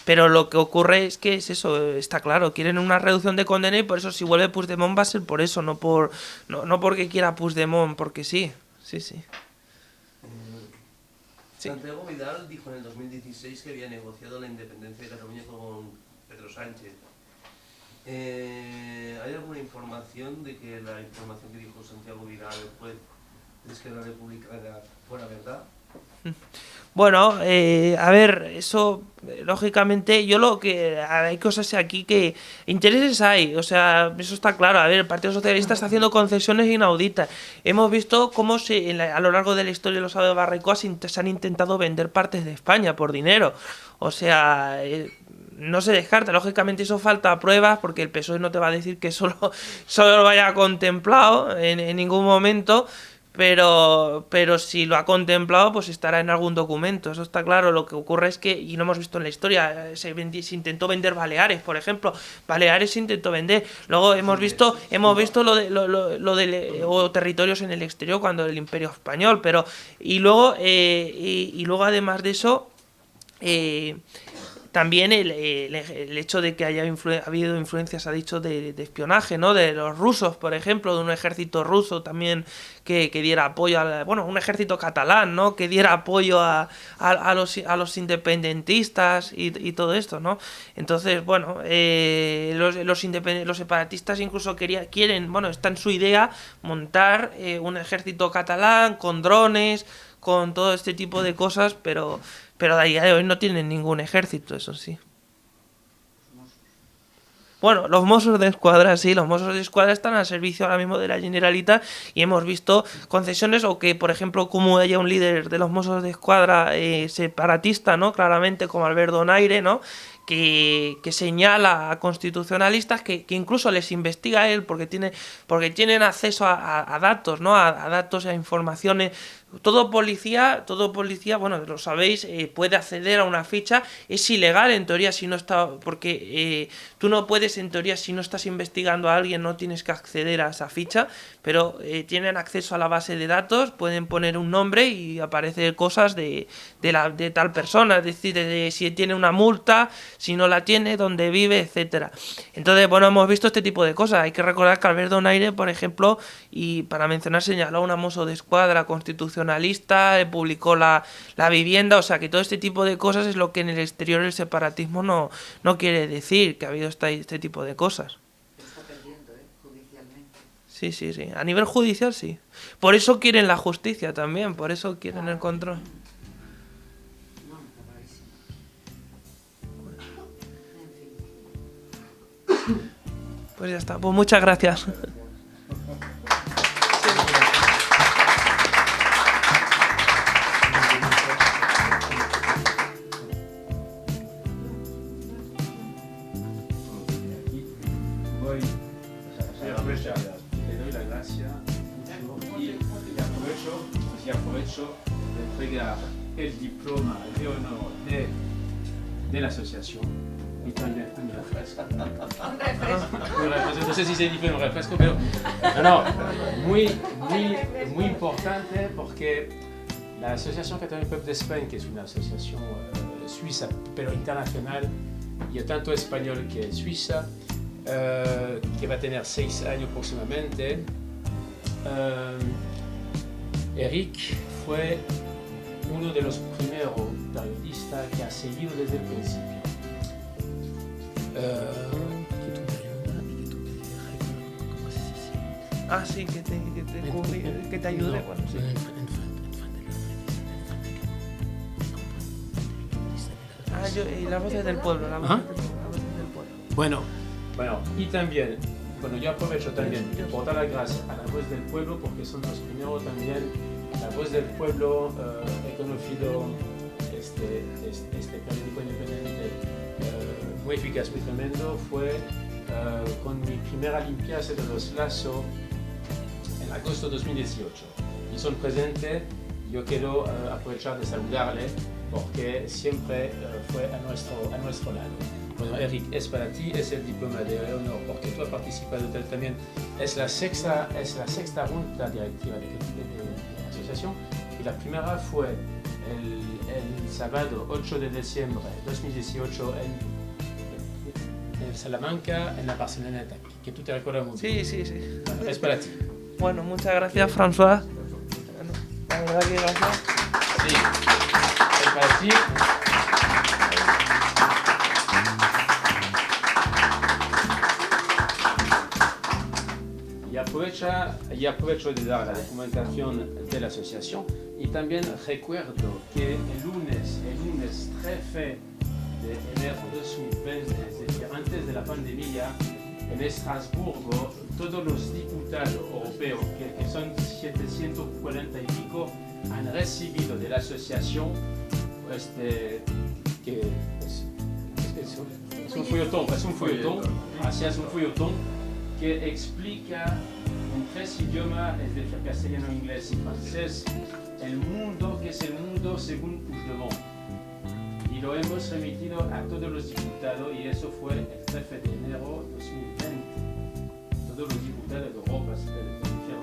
pero lo que ocurre es que es eso, está claro, quieren una reducción de condena, y por eso si vuelve Puigdemont va a ser por eso, no porque quiera Puigdemont, porque sí. Santiago Vidal dijo en el 2016 que había negociado la independencia de Cataluña con Pedro Sánchez. ¿Hay alguna información de que la información que dijo Santiago Vidal, el juez de Esquerra Republicana, fuera verdad? Bueno, a ver, eso, lógicamente, hay cosas aquí que intereses hay, o sea, eso está claro. A ver, el Partido Socialista está haciendo concesiones inauditas. Hemos visto cómo a lo largo de la historia de los de Barbacoa se han intentado vender partes de España por dinero. O sea, no se descarta. Lógicamente eso falta pruebas, porque el PSOE no te va a decir que solo lo haya contemplado en ningún momento. Pero si lo ha contemplado, pues estará en algún documento, eso está claro. Lo que ocurre es que, y lo hemos visto en la historia, se intentó vender Baleares, por ejemplo. Baleares se intentó vender. Luego hemos visto o territorios en el exterior cuando el Imperio Español. Y luego además de eso, también el hecho de que haya habido influencias, ha dicho, de espionaje, ¿no? De los rusos, por ejemplo, de un ejército ruso también que diera apoyo un ejército catalán, ¿no? Que diera apoyo a los independentistas y todo esto, ¿no? Entonces, los separatistas incluso quieren, está en su idea montar un ejército catalán con drones, con todo este tipo de cosas, pero a día de hoy no tienen ningún ejército, eso sí. Bueno, los Mossos de Escuadra, sí, los Mossos de Escuadra están al servicio ahora mismo de la Generalitat y hemos visto concesiones, o que, por ejemplo, como haya un líder de los Mossos de Escuadra separatista, ¿no? Claramente, como Albert Donaire, ¿no? Que señala a constitucionalistas, que incluso les investiga a él porque tienen acceso a datos, ¿no? A datos, a informaciones. Todo policía, bueno, lo sabéis, puede acceder a una ficha. Es ilegal en teoría si no está, porque tú no puedes, en teoría, si no estás investigando a alguien, no tienes que acceder a esa ficha, pero tienen acceso a la base de datos, pueden poner un nombre y aparecer cosas de tal persona, es decir, de si tiene una multa, si no la tiene, dónde vive, etcétera. Entonces, hemos visto este tipo de cosas. Hay que recordar que Albert Donaire, por ejemplo, y para mencionar, señaló a una Mosso de Escuadra constitucionalista, publicó la vivienda, o sea que todo este tipo de cosas es lo que en el exterior el separatismo no quiere decir, que ha habido este tipo de cosas. Está perdiendo, judicialmente. Sí, a nivel judicial sí. Por eso quieren la justicia también, por eso quieren el control. No, está clarísimo. Pues ya está, pues muchas gracias. Aprovecho de entregar el diploma de honor de la asociación y también un refresco. No sé si se dice un refresco, pero muy importante, porque la Asociación Catalana del Pueblo de España, que es una asociación suiza pero internacional, y tanto español que suiza, que va a tener 6 años próximamente. Eric fue uno de los primeros periodistas que ha seguido desde el principio. Sí, que te ayude. Bueno, sí. Las voces del pueblo. Bueno, y también, yo aprovecho también por dar las gracias a la Voz del Pueblo, porque son los primeros también. La Voz del Pueblo, he conocido este periódico independiente muy eficaz, muy tremendo. Fue con mi primera limpieza de los lazos en agosto de 2018. Y son presentes. Yo quiero aprovechar de saludarle, porque siempre fue a nuestro lado. Bueno, Eric, es para ti, es el diploma de honor, porque tú has participado también. Es la sexta junta directiva de la asociación, y la primera fue el sábado 8 de diciembre de 2018 en Salamanca, en la Barceloneta, que tú te recuerdas muy bien. Sí. Bueno, es para ti. Bueno, muchas gracias, François. La verdad que gracias. Sí, es para ti. aprovecho de dar la documentación de la asociación y también recuerdo que el lunes 13 de enero de 2020, es decir, antes de la pandemia, en Estrasburgo, todos los diputados europeos, que son 740 y pico, han recibido de la asociación que es un folletón, así es un folletón que explica en 3 idiomas, es decir, castellano, inglés y francés, el mundo, que es el mundo según Puigdemont. Y lo hemos remitido a todos los diputados y eso fue el 13 de enero de 2020. Todos los diputados de Europa, es decir,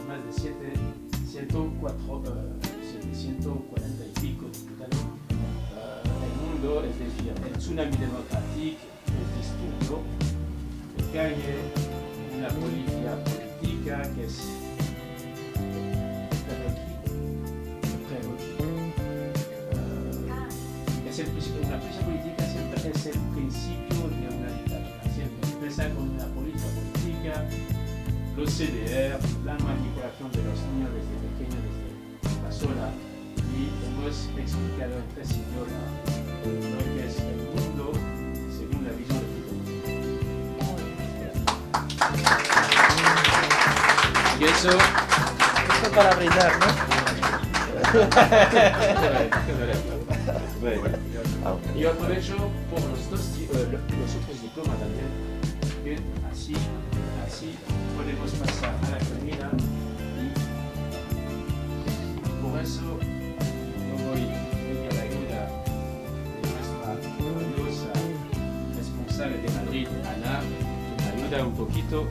más de 740 y pico diputados. El mundo, es decir, el tsunami democrático, el disturbio, el calle, una policía política que es una presa política siempre es el principio de una dictadura. Siempre empieza con una política política, los CDR, la manipulación de los niños desde pequeños, desde la sola. Y hemos explicado en 3 idiomas lo que es el mundo según la visión de Puigdemont. Y eso para brindar, ¿no? Yo aprovecho por los otros diplomas también, que así podemos pasar a la comida y por eso yo voy a pedir la ayuda de nuestra gloriosa responsable de Madrid, Ana, que me ayuda un poquito.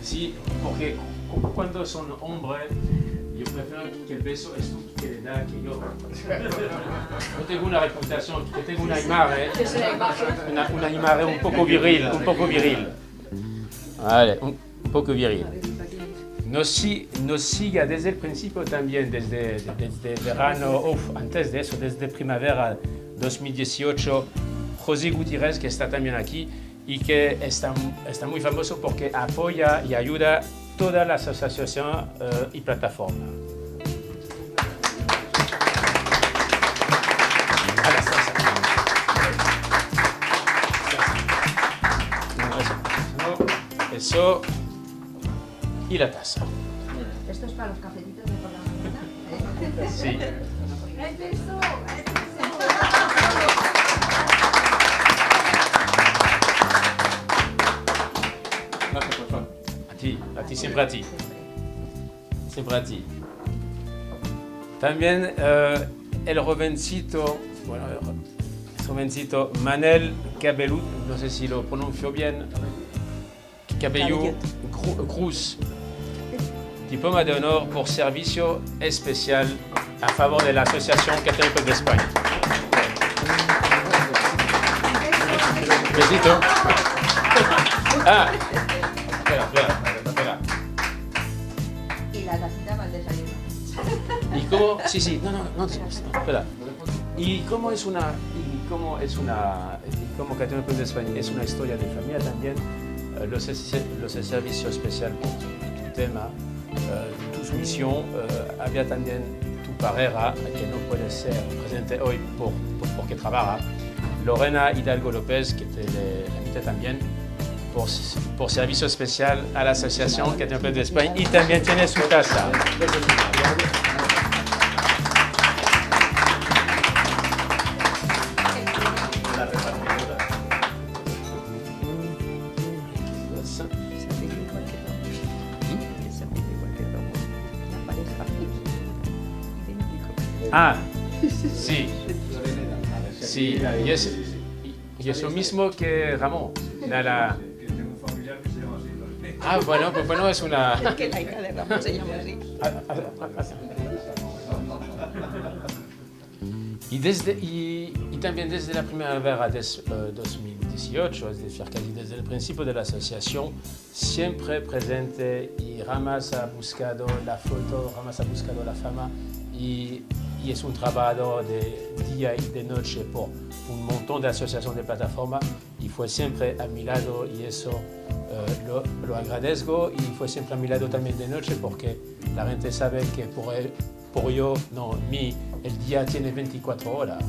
Sí, porque cuando son hombres, yo prefiero que el beso es tú que le da que yo. Yo tengo una reputación, que tengo una imagen, una imagen un poco viril. Vale, un poco viril. Nos siga desde el principio también, desde verano, antes de eso, desde primavera 2018, José Gutiérrez, que está también aquí, y que está muy famoso porque apoya y ayuda todas las asociaciones y plataformas. Eso y la taza. Esto es para los cafetitos de por la mañana. Sí. A ti, siempre a ti. Siempre a ti. También el jovencito Manel Cabellut, no sé si lo pronuncio bien, Cabellut Cruz, diploma de honor por servicio especial a favor de la Asociación Católica de España. Besito. Ah, espera. Y la tacita para el desayuno. ¿Y cómo? Sí, no, espera. ¿Y cómo Católica de España es una historia de familia también? Los servicios especiales por tu tema, tu misión, había también tu pareja que no puede ser presente hoy porque trabaja, Lorena Hidalgo López, que te le remite también por servicio especial a la Asociación Católica de España y también tiene su casa. Ah, sí, y es lo mismo que Ramón. Ah, bueno, pues bueno, es una... Es que la hija de Ramón se llama así. Y también desde la primavera de 2018, es decir, casi desde el principio de la asociación, siempre presente y Ramas ha buscado la foto, Ramas ha buscado la fama y es un trabajo de día y de noche por un montón de asociaciones de plataformas y y fue siempre a mi lado y eso lo agradezco, y fue siempre a mi lado también de noche porque la gente sabe que el día tiene 24 horas,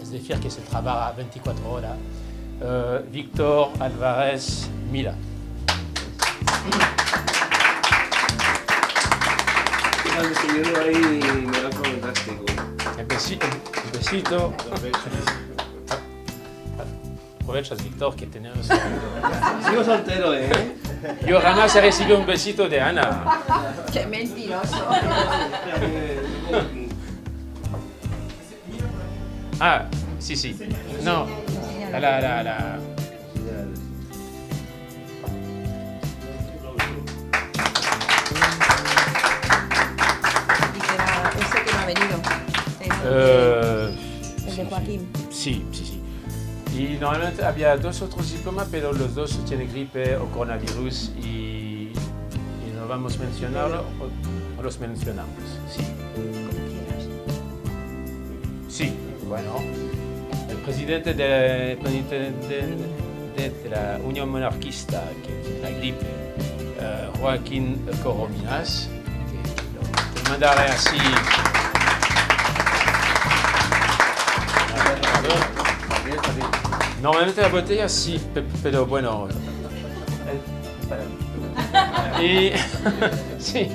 es decir, que se trabaja 24 horas. Víctor Álvarez Mila. Estuvieron ahí, me lo fantástico. Un besito. Aprovechas, Víctor, que tenemos... Sigo soltero, ¿eh? Yo jamás he recibido un besito de Ana. Qué mentiroso. Ah, sí. No, la. Y que ese que no ha venido. El de Joaquín. Sí. Y normalmente había 2 otros diplomas, pero los 2 tienen gripe o coronavirus y no vamos a mencionarlo o los mencionamos. Sí. Como quieras. Sí, bueno. El presidente de la Unión Monarquista, que tiene la gripe, Joaquín Corominas, que te mandaré así. Normalmente la botella sí, pero bueno. Y sí.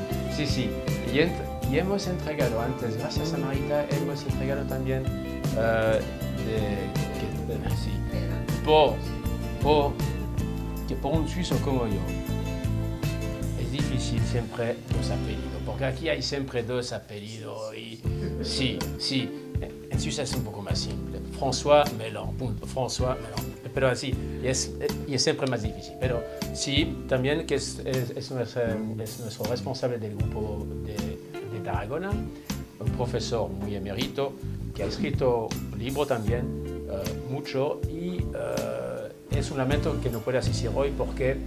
Y hemos entregado antes, gracias a Marita, hemos entregado también por un suizo como yo. Es difícil siempre los apellidos, porque aquí hay siempre 2 apellidos. Y sí, en Suiza es un poco más simple. François Mellon, punto, François Mellon. Pero así, y es siempre más difícil. Pero sí, también que es nuestro responsable del grupo de Tarragona, un profesor muy emérito, que ha escrito un libro también, mucho, y es un lamento que no pueda asistir hoy porque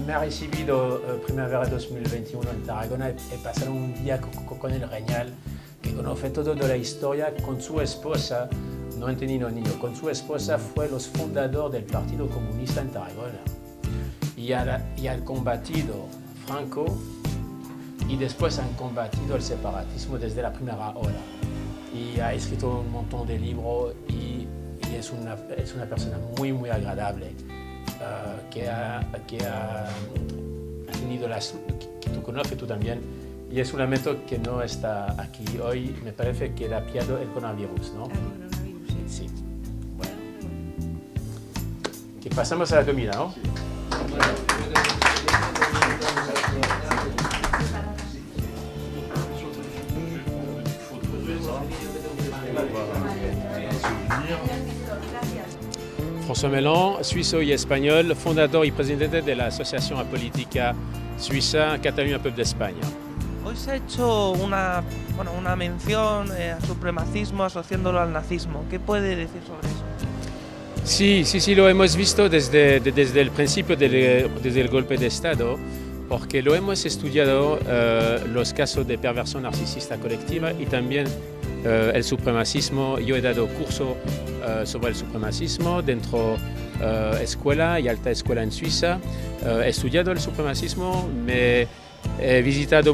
me ha recibido primavera 2021 en Tarragona. He pasado un día con el genial, que conoce todo de la historia. Con su esposa, no han tenido niños, con su esposa fue los fundadores del Partido Comunista en Tarragona y han combatido Franco y después han combatido el separatismo desde la primera hora. Y ha escrito un montón de libros y es una persona muy, muy agradable, que ha tenido que tú conoces tú también. Y es un lamento que no está aquí hoy. Me parece que le ha pillado el coronavirus, ¿no? El coronavirus, Sí. Bueno. Que pasamos a la comida, ¿no? Sí. François Mellon, suizo y español, fundador y presidente de la Asociación Apolítica Suiza Cataluña Pueblo de España. Hoy se ha hecho una mención al supremacismo asociándolo al nazismo. ¿Qué puede decir sobre eso? Sí, lo hemos visto desde el principio, desde el golpe de Estado, porque lo hemos estudiado los casos de perversión narcisista colectiva y también el supremacismo. Yo he dado curso sobre el supremacismo dentro escuela y alta escuela en Suiza. He estudiado el supremacismo, me he visitado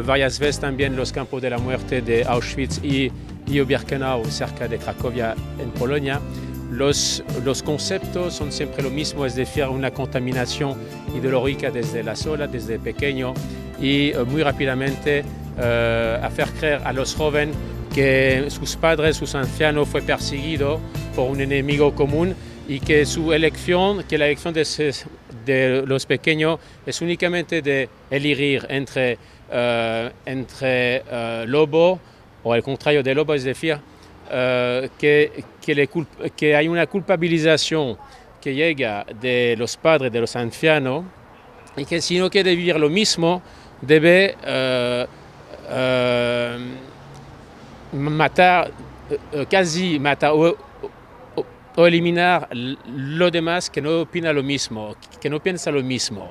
varias veces también los campos de la muerte de Auschwitz y Birkenau cerca de Cracovia en Polonia. Los conceptos son siempre lo mismo, es decir, una contaminación ideológica desde la sola, desde pequeño, y muy rápidamente hacer creer a los jóvenes que sus padres, sus ancianos fue perseguido por un enemigo común y que la elección de los pequeños es únicamente de elegir entre lobo o al contrario de lobo, es decir, que hay una culpabilización que llega de los padres, de los ancianos, y que si no quiere vivir lo mismo, debe matar o eliminar lo demás que no opina lo mismo, que no piensa lo mismo.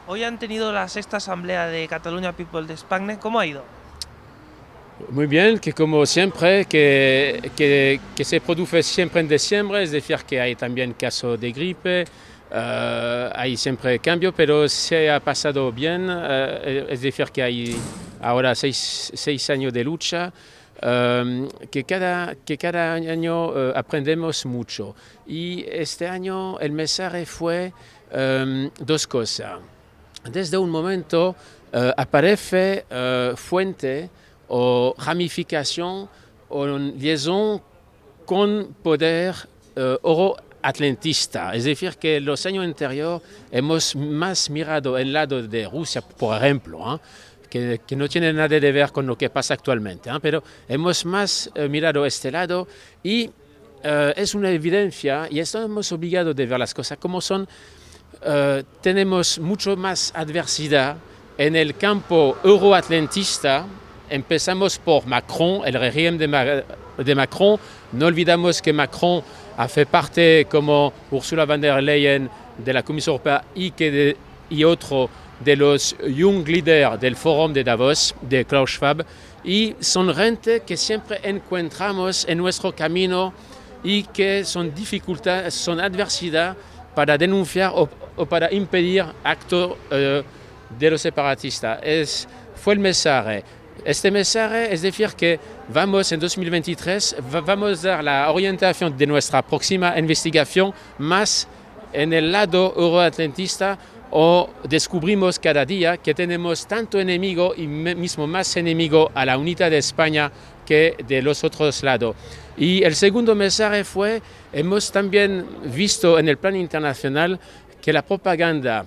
Hoy han tenido la 6ª asamblea de Catalunya People de España. ¿Cómo ha ido? Muy bien, que como siempre, que se produce siempre en diciembre, es decir, que hay también casos de gripe, hay siempre cambio, pero se ha pasado bien, es decir, que hay ahora seis años de lucha, que cada año aprendemos mucho. Y este año el mensaje fue dos cosas. Desde un momento aparece fuente o ramificación o liaison con poder euroatlantista. Es decir, que los años anteriores hemos más mirado el lado de Rusia, por ejemplo, que no tiene nada de ver con lo que pasa actualmente, pero hemos más mirado este lado y es una evidencia y estamos obligados de ver las cosas como son. Tenemos mucho más adversidad en el campo euroatlantista. Empezamos por Macron, el régimen de Macron. No olvidamos que Macron hace parte, como Ursula von der Leyen, de la Comisión Europea y otro de los young leaders del Fórum de Davos, de Klaus Schwab. Y son gente que siempre encontramos en nuestro camino y que son dificultades, son adversidad para denunciar o para impedir actos de los separatistas. Fue el mensaje. Este mensaje es decir que vamos en 2023, vamos a dar la orientación de nuestra próxima investigación más en el lado euroatlantista o descubrimos cada día que tenemos tanto enemigo y mismo más enemigo a la unidad de España que de los otros lados. Y el segundo mensaje fue, hemos también visto en el plano internacional que la propaganda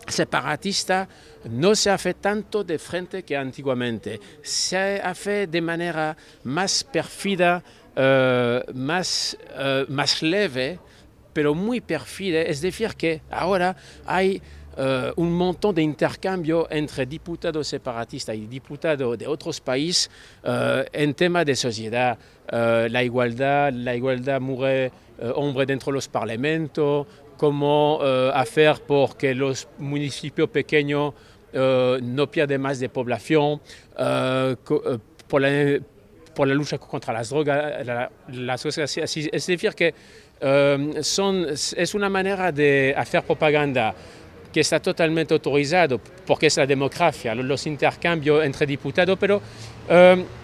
separatista no se hace tanto de frente que antiguamente, se hace de manera más pérfida, más leve, pero muy pérfida, es decir que ahora hay un montón de intercambio entre diputados separatistas y diputados de otros países en temas de sociedad, la igualdad mujer, hombre dentro de los parlamentos, cómo hacer por que los municipios pequeños no pierdan más de población, por la lucha contra las drogas, las cosas así. Es decir, que es una manera de hacer propaganda que está totalmente autorizado porque es la democracia, los intercambios entre diputados, pero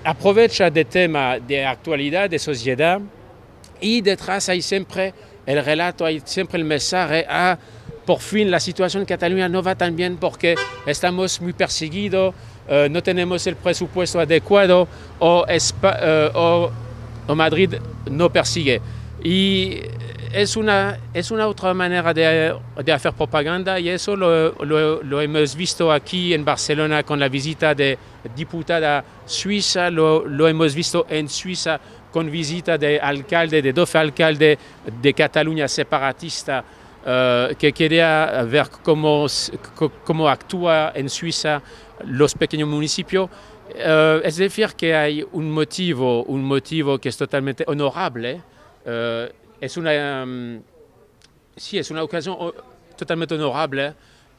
aprovecha de temas de actualidad, de sociedad, y detrás hay siempre el relato, hay siempre el mensaje por fin la situación en Cataluña no va tan bien porque estamos muy perseguidos, no tenemos el presupuesto adecuado o Madrid no persigue. Y es una otra manera de hacer propaganda y eso lo hemos visto aquí en Barcelona con la visita de diputada suiza, lo hemos visto en Suiza con visita de 12 alcaldes de Cataluña separatista que quería ver cómo actúa en Suiza los pequeños municipios. Es decir, que hay un motivo que es totalmente honorable. Es una ocasión totalmente honorable,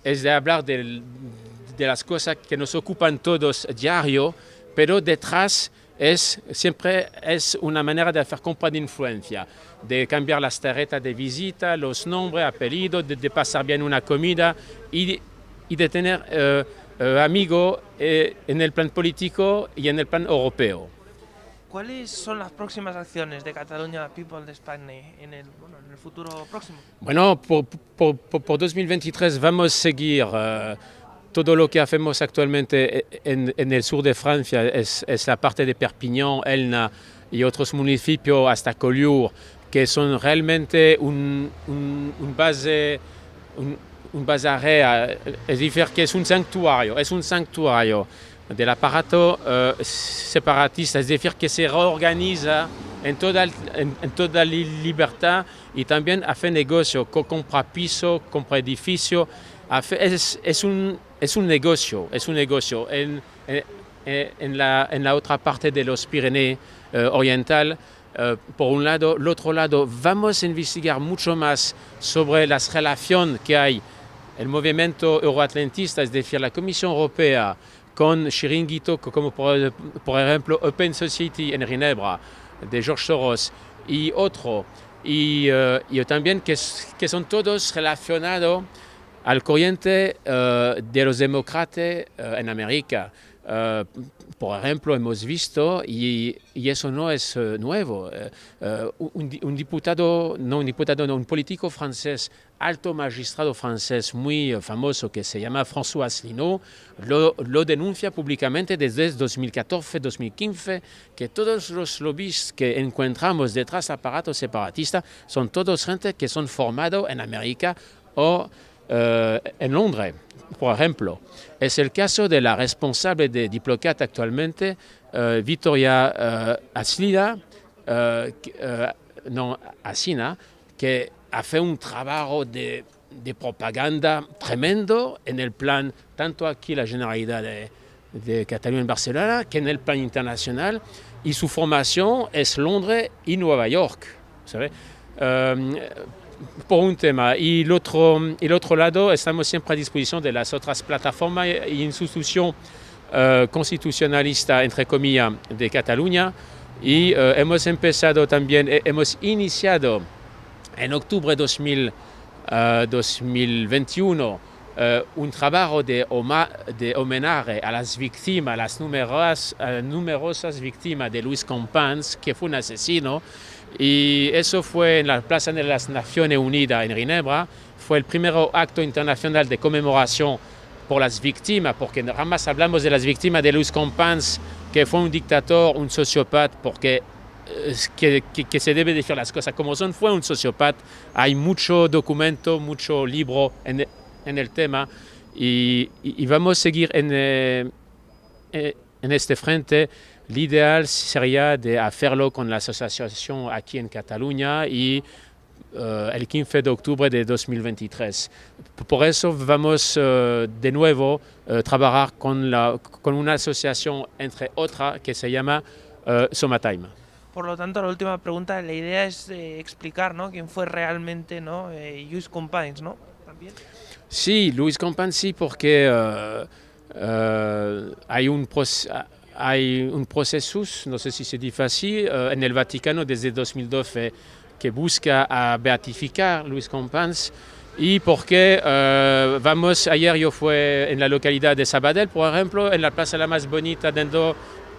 es de hablar de las cosas que nos ocupan todos diario, pero detrás siempre es una manera de hacer compra de influencia, de cambiar las tarjetas de visita, los nombres, apellidos, de pasar bien una comida y de tener amigos en el plan político y en el plan europeo. ¿Cuáles son las próximas acciones de Catalunya People de España en el futuro próximo? Bueno, por 2023 vamos a seguir todo lo que hacemos actualmente en el sur de Francia, es la parte de Perpignan, Elna y otros municipios hasta Collioure, que son realmente un base area, es decir, que es un santuario del aparato separatista, es decir, que se reorganiza en toda libertad y también hace negocio, compra piso, compra edificio, es un negocio en la otra parte de los Pirineos oriental. Por un lado, el otro lado, vamos a investigar mucho más sobre las relaciones que hay el movimiento euroatlantista, es decir, la Comisión Europea con chiringuitos como por ejemplo Open Society en Ginebra, de George Soros y otro, y también que son todos relacionados al corriente de los demócratas en América. Por ejemplo, hemos visto, y eso no es nuevo, un político francés, alto magistrado francés muy famoso que se llama François Asselineau, lo denuncia públicamente desde 2014-2015, que todos los lobbies que encontramos detrás de aparatos separatistas son todos gente que son formados en América o en Londres. Por ejemplo, es el caso de la responsable de Diplocat actualmente, Victoria Asina, que hace un trabajo de propaganda tremendo en el plan, tanto aquí la Generalidad de Cataluña en Barcelona, que en el plan internacional, y su formación es Londres y Nueva York, ¿sabes? Por un tema. Y el otro lado, estamos siempre a disposición de las otras plataformas y instituciones constitucionalistas, entre comillas, de Cataluña. Y hemos iniciado en octubre de 2021 un trabajo de homenaje a las víctimas, las numerosas víctimas de Luis Companys, que fue un asesino. Y eso fue en la Plaza de las Naciones Unidas en Ginebra. Fue el primer acto internacional de conmemoración por las víctimas, porque jamás hablamos de las víctimas de Luis Companys, que fue un dictador, un sociópata, porque que se debe decir las cosas como son. Fue un sociópata. Hay mucho documento, mucho libro en el tema, y vamos a seguir en este frente. El ideal sería de hacerlo con la asociación aquí en Cataluña y el 15 de octubre de 2023. Por eso vamos de nuevo a trabajar con una asociación, entre otras, que se llama Somatime. Por lo tanto, la última pregunta, la idea es explicar, ¿no?, quién fue realmente, ¿no?, Luis Companys, ¿no? ¿También? Sí, Luis Companys sí, porque hay un proceso, no sé si se dice así, en el Vaticano desde 2012 que busca a beatificar Luis Companys, y porque ayer yo fui en la localidad de Sabadell, por ejemplo, en la plaza la más bonita,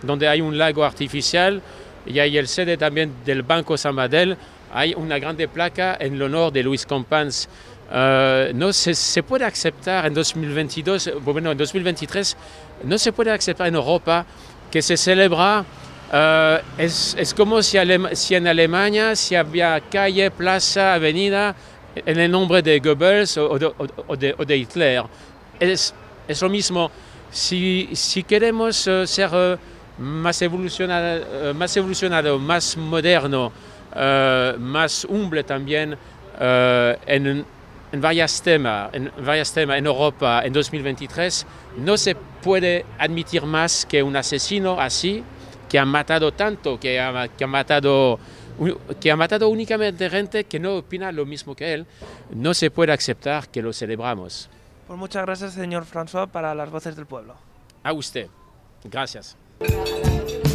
donde hay un lago artificial, y hay el sede también del Banco Sabadell, hay una grande placa en honor de Luis Companys. No se puede aceptar en 2022, bueno, en 2023, no se puede aceptar en Europa que se celebra, es como si en Alemania si había calle, plaza, avenida en el nombre de Goebbels o de Hitler. Es lo mismo. Si queremos ser más evolucionado, más moderno, más humble también, en varios temas en Europa en 2023, no se puede admitir más que un asesino así, que ha matado tanto, que ha matado únicamente gente que no opina lo mismo que él. No se puede aceptar que lo celebramos. Pues muchas gracias, señor François, para las Voces del Pueblo. A usted. Gracias. A la